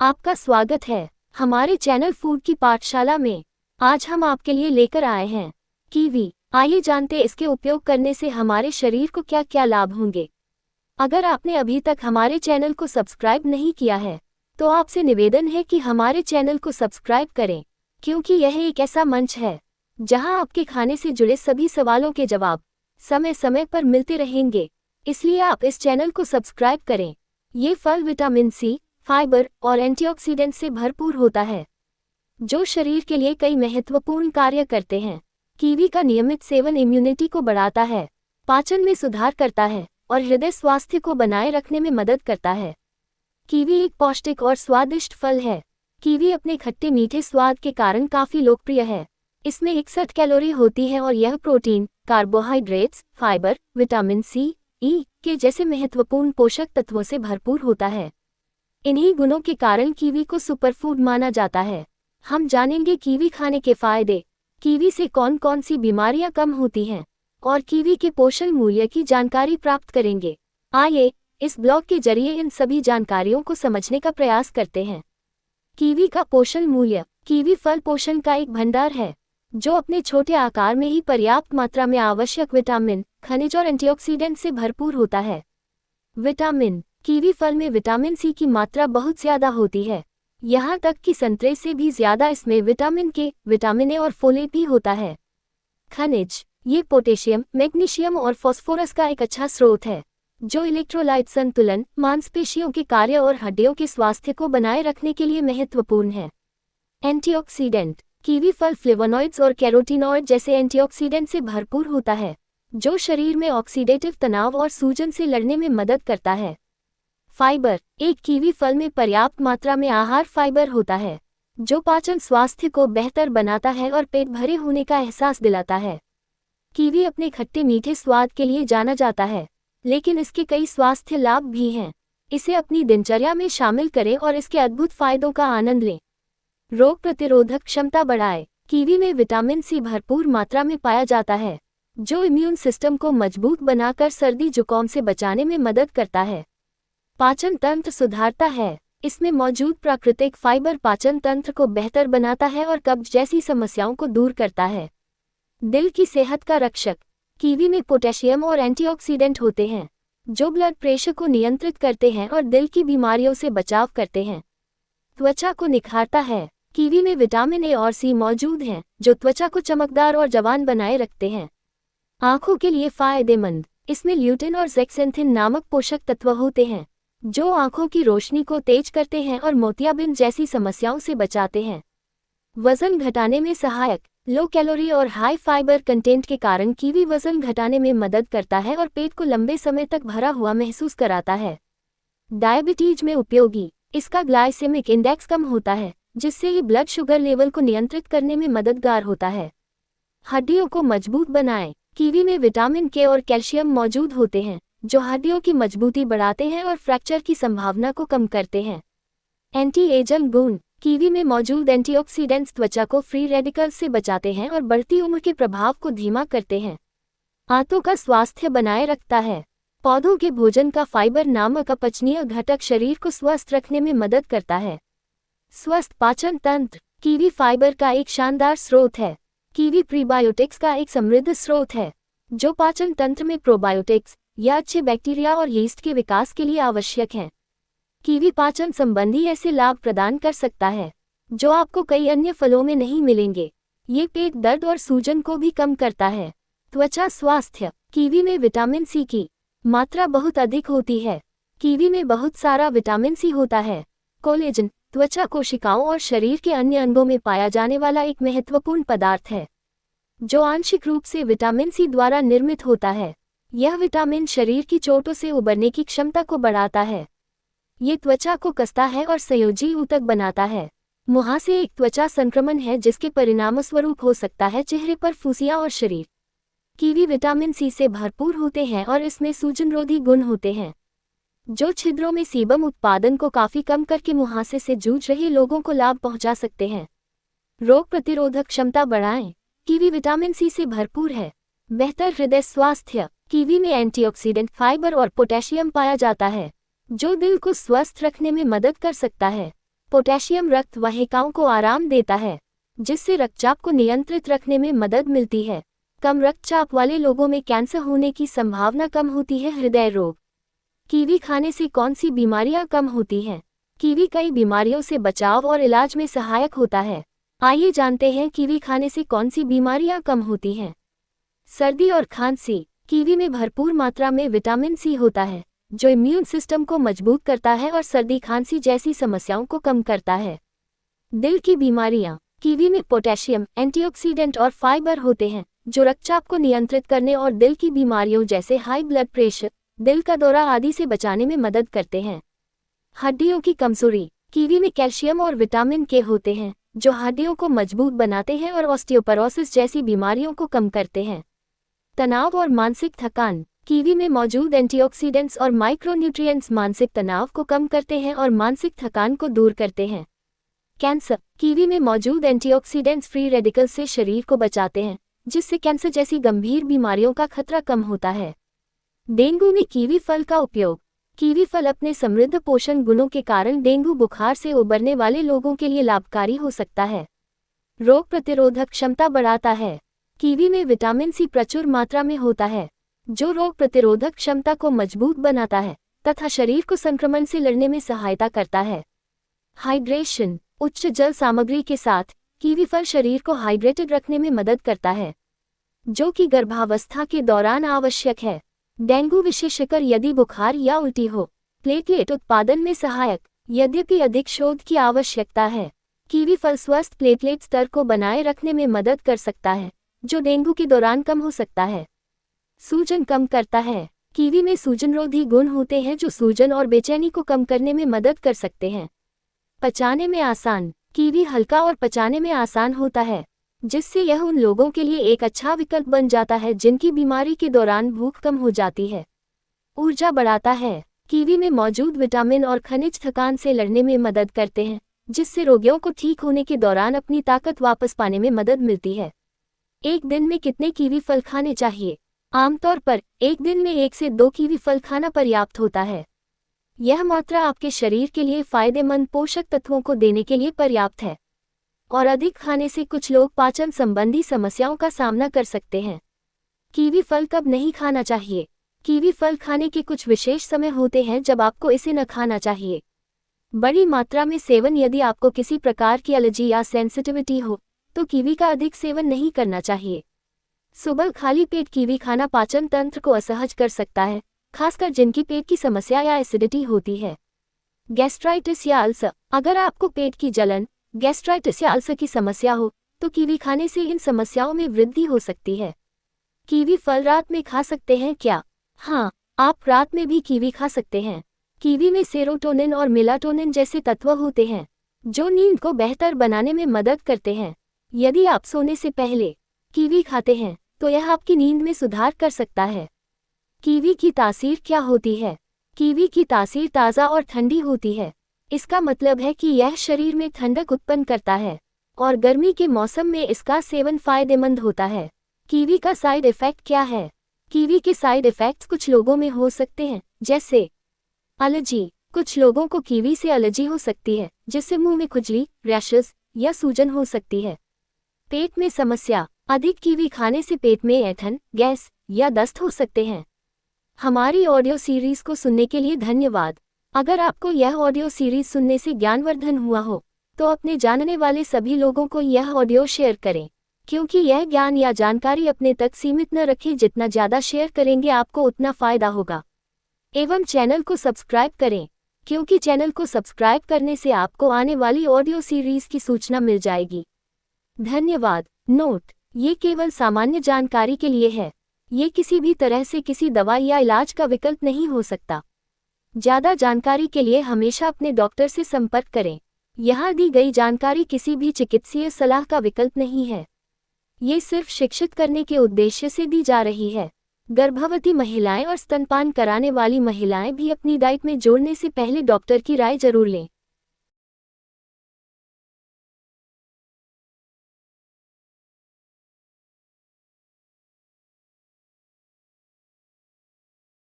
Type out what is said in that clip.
आपका स्वागत है हमारे चैनल फूड की पाठशाला में। आज हम आपके लिए लेकर आए हैं कीवी। आइए जानते इसके उपयोग करने से हमारे शरीर को क्या क्या लाभ होंगे। अगर आपने अभी तक हमारे चैनल को सब्सक्राइब नहीं किया है तो आपसे निवेदन है कि हमारे चैनल को सब्सक्राइब करें, क्योंकि यह एक ऐसा मंच है जहां आपके खाने से जुड़े सभी सवालों के जवाब समय समय पर मिलते रहेंगे। इसलिए आप इस चैनल को सब्सक्राइब करें। ये फल विटामिन सी, फाइबर और एंटीऑक्सीडेंट से भरपूर होता है, जो शरीर के लिए कई महत्वपूर्ण कार्य करते हैं। कीवी का नियमित सेवन इम्यूनिटी को बढ़ाता है, पाचन में सुधार करता है और हृदय स्वास्थ्य को बनाए रखने में मदद करता है। कीवी एक पौष्टिक और स्वादिष्ट फल है। कीवी अपने खट्टे मीठे स्वाद के कारण काफी लोकप्रिय है। इसमें 61 कैलोरी होती है और यह protein, carbohydrates, fibre, vitamin C, E के जैसे महत्वपूर्ण पोषक तत्वों से भरपूर होता है। इन्हीं गुणों के कारण कीवी को सुपरफूड माना जाता है। हम जानेंगे कीवी खाने के फायदे, कीवी से कौन कौन सी बीमारियां कम होती हैं और कीवी के पोषण मूल्य की जानकारी प्राप्त करेंगे। आइए इस ब्लॉग के जरिए इन सभी जानकारियों को समझने का प्रयास करते हैं। कीवी का पोषण मूल्य। कीवी फल पोषण का एक भंडार है जो अपने छोटे आकार में ही पर्याप्त मात्रा में आवश्यक विटामिन, खनिज और एंटीऑक्सीडेंट से भरपूर होता है। विटामिन। कीवी फल में विटामिन सी की मात्रा बहुत ज्यादा होती है, यहाँ तक कि संतरे से भी ज्यादा इसमें विटामिन के, विटामिन ए और फोलेट भी होता है। खनिज। ये पोटेशियम, मैग्नीशियम और फास्फोरस का एक अच्छा स्रोत है जो इलेक्ट्रोलाइट संतुलन, मांसपेशियों के कार्य और हड्डियों के स्वास्थ्य को बनाए रखने के लिए महत्वपूर्ण है। एंटीऑक्सीडेंट। कीवी फल फ्लेवोनॉइड्स और कैरोटीनॉइड जैसे एंटीऑक्सीडेंट से भरपूर होता है, जो शरीर में ऑक्सीडेटिव तनाव और सूजन से लड़ने में मदद करता है। फाइबर। एक कीवी फल में पर्याप्त मात्रा में आहार फाइबर होता है जो पाचन स्वास्थ्य को बेहतर बनाता है और पेट भरे होने का एहसास दिलाता है। कीवी अपने खट्टे मीठे स्वाद के लिए जाना जाता है, लेकिन इसके कई स्वास्थ्य लाभ भी हैं। इसे अपनी दिनचर्या में शामिल करें और इसके अद्भुत फायदों का आनंद लें। रोग प्रतिरोधक क्षमता बढ़ाए। कीवी में विटामिन सी भरपूर मात्रा में पाया जाता है जो इम्यून सिस्टम को मजबूत बनाकर सर्दी जुकाम से बचाने में मदद करता है। पाचन तंत्र सुधारता है। इसमें मौजूद प्राकृतिक फाइबर पाचन तंत्र को बेहतर बनाता है और कब्ज जैसी समस्याओं को दूर करता है। दिल की सेहत का रक्षक। कीवी में पोटेशियम और एंटीऑक्सीडेंट होते हैं जो ब्लड प्रेशर को नियंत्रित करते हैं और दिल की बीमारियों से बचाव करते हैं। त्वचा को निखारता है। कीवी में विटामिन ए और सी मौजूद हैं जो त्वचा को चमकदार और जवान बनाए रखते हैं। आंखों के लिए फायदेमंद। इसमें ल्यूटिन और ज़ेक्सेंथिन नामक पोषक तत्व होते हैं जो आंखों की रोशनी को तेज करते हैं और मोतियाबिंद जैसी समस्याओं से बचाते हैं। वजन घटाने में सहायक। लो कैलोरी और हाई फाइबर कंटेंट के कारण कीवी वजन घटाने में मदद करता है और पेट को लंबे समय तक भरा हुआ महसूस कराता है। डायबिटीज में उपयोगी। इसका ग्लाइसेमिक इंडेक्स कम होता है, जिससे ये ब्लड शुगर लेवल को नियंत्रित करने में मददगार होता है। हड्डियों को मजबूत बनाएं। कीवी में विटामिन के और कैल्शियम मौजूद होते हैं जो हड्डियों की मजबूती बढ़ाते हैं और फ्रैक्चर की संभावना को कम करते हैं। एंटी एजल गुण। कीवी में मौजूद एंटीऑक्सीडेंट्स त्वचा को फ्री रेडिकल्स से बचाते हैं और बढ़ती उम्र के प्रभाव को धीमा करते हैं। आंतों का स्वास्थ्य बनाए रखता है। पौधों के भोजन का फाइबर नामक अपचनीय घटक शरीर को स्वस्थ रखने में मदद करता है। स्वस्थ पाचन तंत्र। कीवी फाइबर का एक शानदार स्रोत है। कीवी प्रीबायोटिक्स का एक समृद्ध स्रोत है जो पाचन तंत्र में प्रोबायोटिक्स या अच्छे बैक्टीरिया और यीस्ट के विकास के लिए आवश्यक हैं। कीवी पाचन संबंधी ऐसे लाभ प्रदान कर सकता है जो आपको कई अन्य फलों में नहीं मिलेंगे। ये पेट दर्द और सूजन को भी कम करता है। त्वचा स्वास्थ्य। कीवी में विटामिन सी की मात्रा बहुत अधिक होती है। कीवी में बहुत सारा विटामिन सी होता है। कोलेजन त्वचा कोशिकाओं और शरीर के अन्य अंगों में पाया जाने वाला एक महत्वपूर्ण पदार्थ है जो आंशिक रूप से विटामिन सी द्वारा निर्मित होता है। यह विटामिन शरीर की चोटों से उबरने की क्षमता को बढ़ाता है। ये त्वचा को कसता है और संयोजी ऊतक बनाता है। मुहासे एक त्वचा संक्रमण है जिसके परिणामस्वरूप हो सकता है चेहरे पर फुंसियां और शरीर। कीवी विटामिन सी से भरपूर होते हैं और इसमें सूजनरोधी गुण होते हैं जो छिद्रों में सीबम उत्पादन को काफी कम करके मुहासे से जूझ रहे लोगों को लाभ पहुंचा सकते हैं। रोग प्रतिरोधक क्षमता बढ़ाएं। कीवी विटामिन सी से भरपूर है। बेहतर हृदय स्वास्थ्य। कीवी में एंटीऑक्सीडेंट, फाइबर और पोटेशियम पाया जाता है जो दिल को स्वस्थ रखने में मदद कर सकता है। पोटेशियम रक्त वाहिकाओं को आराम देता है, जिससे रक्तचाप को नियंत्रित रखने में मदद मिलती है। कम रक्तचाप वाले लोगों में कैंसर होने की संभावना कम होती है। हृदय रोग। कीवी खाने से कौन सी बीमारियां कम होती हैं? कीवी कई बीमारियों से बचाव और इलाज में सहायक होता है। आइए जानते हैं कीवी खाने से कौन सी बीमारियां कम होती हैं। सर्दी और खांसी। कीवी में भरपूर मात्रा में विटामिन सी होता है, जो इम्यून सिस्टम को मजबूत करता है और सर्दी खांसी जैसी समस्याओं को कम करता है। दिल की बीमारियां। कीवी में पोटेशियम, एंटीऑक्सीडेंट और फाइबर होते हैं, जो रक्तचाप को नियंत्रित करने और दिल की बीमारियों जैसे हाई ब्लड प्रेशर, दिल का दौरा आदि से बचाने में मदद करते हैं। हड्डियों की कमजोरी। कीवी में कैल्शियम और विटामिन के होते हैं, जो हड्डियों को मजबूत बनाते हैं और ऑस्टियोपोरोसिस जैसी बीमारियों को कम करते हैं। तनाव और मानसिक थकान। कीवी में मौजूद एंटीऑक्सीडेंट्स और माइक्रोन्यूट्रिएंट्स मानसिक तनाव को कम करते हैं और मानसिक थकान को दूर करते हैं। कैंसर। कीवी में मौजूद एंटीऑक्सीडेंट्स फ्री रेडिकल्स से शरीर को बचाते हैं, जिससे कैंसर जैसी गंभीर बीमारियों का खतरा कम होता है। डेंगू में कीवी फल का उपयोग। कीवी फल अपने समृद्ध पोषण गुणों के कारण डेंगू बुखार से उबरने वाले लोगों के लिए लाभकारी हो सकता है। रोग प्रतिरोधक क्षमता बढ़ाता है। कीवी में विटामिन सी प्रचुर मात्रा में होता है, जो रोग प्रतिरोधक क्षमता को मजबूत बनाता है तथा शरीर को संक्रमण से लड़ने में सहायता करता है। हाइड्रेशन। उच्च जल सामग्री के साथ कीवी फल शरीर को हाइड्रेटेड रखने में मदद करता है, जो कि गर्भावस्था के दौरान आवश्यक है। डेंगू विशेषकर यदि बुखार या उल्टी हो। प्लेटलेट उत्पादन में सहायक। यद्यपि अधिक शोध की आवश्यकता है, कीवी फल स्वस्थ प्लेटलेट स्तर को बनाए रखने में मदद कर सकता है, जो डेंगू के दौरान कम हो सकता है। सूजन कम करता है। कीवी में सूजनरोधी गुण होते हैं, जो सूजन और बेचैनी को कम करने में मदद कर सकते हैं। पचाने में आसान। कीवी हल्का और पचाने में आसान होता है, जिससे यह उन लोगों के लिए एक अच्छा विकल्प बन जाता है जिनकी बीमारी के दौरान भूख कम हो जाती है। ऊर्जा बढ़ाता है। कीवी में मौजूद विटामिन और खनिज थकान से लड़ने में मदद करते हैं, जिससे रोगियों को ठीक होने के दौरान अपनी ताकत वापस पाने में मदद मिलती है। एक दिन में कितने कीवी फल खाने चाहिए? आमतौर पर एक दिन में 1 से 2 कीवी फल खाना पर्याप्त होता है। यह मात्रा आपके शरीर के लिए फायदेमंद पोषक तत्वों को देने के लिए पर्याप्त है, और अधिक खाने से कुछ लोग पाचन संबंधी समस्याओं का सामना कर सकते हैं। कीवी फल कब नहीं खाना चाहिए? कीवी फल खाने के कुछ विशेष समय होते हैं जब आपको इसे न खाना चाहिए। बड़ी मात्रा में सेवन। यदि आपको किसी प्रकार की एलर्जी या सेंसिटिविटी हो, तो कीवी का अधिक सेवन नहीं करना चाहिए। सुबह खाली पेट कीवी खाना पाचन तंत्र को असहज कर सकता है, खासकर जिनकी पेट की समस्या या एसिडिटी होती है। गैस्ट्राइटिस या अल्सर। अगर आपको पेट की जलन, गैस्ट्राइटिस या अल्सर की समस्या हो, तो कीवी खाने से इन समस्याओं में वृद्धि हो सकती है। कीवी फल रात में खा सकते हैं क्या? हाँ, आप रात में भी कीवी खा सकते हैं। कीवी में सेरोटोनिन और मेलाटोनिन जैसे तत्व होते हैं, जो नींद को बेहतर बनाने में मदद करते हैं। यदि आप सोने से पहले कीवी खाते हैं, तो यह आपकी नींद में सुधार कर सकता है। कीवी की तासीर क्या होती है? कीवी की तासीर ताज़ा और ठंडी होती है। इसका मतलब है कि यह शरीर में ठंडक उत्पन्न करता है, और गर्मी के मौसम में इसका सेवन फायदेमंद होता है। कीवी का साइड इफ़ेक्ट क्या है? कीवी के साइड इफ़ेक्ट्स कुछ लोगों में हो सकते हैं, जैसे एलर्जी। कुछ लोगों को कीवी से एलर्जी हो सकती है, जिससे मुंह में खुजली, रैशेस या सूजन हो सकती है। पेट में समस्या। अधिक कीवी खाने से पेट में ऐंठन, गैस या दस्त हो सकते हैं। हमारी ऑडियो सीरीज को सुनने के लिए धन्यवाद। अगर आपको यह ऑडियो सीरीज सुनने से ज्ञानवर्धन हुआ हो, तो अपने जानने वाले सभी लोगों को यह ऑडियो शेयर करें, क्योंकि यह ज्ञान या जानकारी अपने तक सीमित न रखें। जितना ज़्यादा शेयर करेंगे आपको उतना फ़ायदा होगा। एवं चैनल को सब्सक्राइब करें, क्योंकि चैनल को सब्सक्राइब करने से आपको आने वाली ऑडियो सीरीज की सूचना मिल जाएगी। धन्यवाद। नोट: ये केवल सामान्य जानकारी के लिए है। ये किसी भी तरह से किसी दवा या इलाज का विकल्प नहीं हो सकता। ज़्यादा जानकारी के लिए हमेशा अपने डॉक्टर से संपर्क करें। यहाँ दी गई जानकारी किसी भी चिकित्सीय सलाह का विकल्प नहीं है। ये सिर्फ शिक्षित करने के उद्देश्य से दी जा रही है। गर्भवती महिलाएं और स्तनपान कराने वाली महिलाएं भी अपनी डाइट में जोड़ने से पहले डॉक्टर की राय जरूर लें।